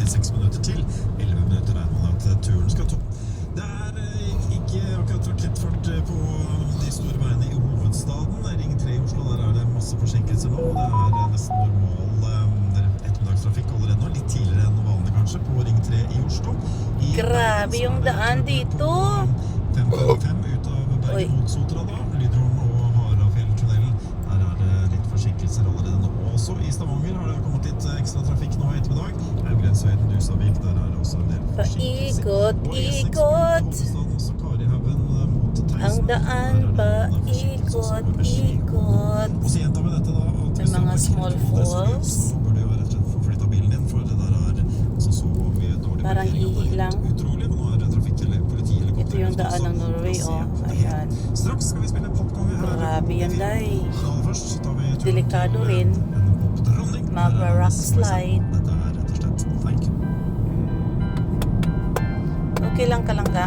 6 minutter til. 11 minutter er man at turen skal ta. Det er ikke akkurat rakettfart på de store veiene i hovedstaden. Ring 3 i Oslo, der er det masse forsinkelser nå. Det er nesten normal ettermiddagstrafikk allerede nå. Litt tidligere enn vanlig kanskje på Ring 3 i Oslo. Grabe yung daan dito. 555 ut av Bergen mot Sotra da. Lydron og Harafjelltunnelen. Der er det litt forsinkelser allerede nå. Også i Stavanger har det kommet litt ekstra trafikk nå i ettermiddag. Grensøyden, Dusavik, der er det også en del forsinkelser. Ikot, ikot. Ang daan ba, ikot, ikot. Og så gjentar vi dette da. Med mga small falls. Så burde du jo rett og slett få flyttet bilen din, for det der er altså så mye dårlig Parang ilang. Utrolig, men nå er det trafikk eller politihelikopter. Ito yung daan ng Norway, ayan. Straks skal vi spille popkonge her. Grabe yan, day. Først så tar vi turen Delikado til rin. Dronning. Magra rock slide. Dette er rett og slett thank you. Okay lang ka lang ka.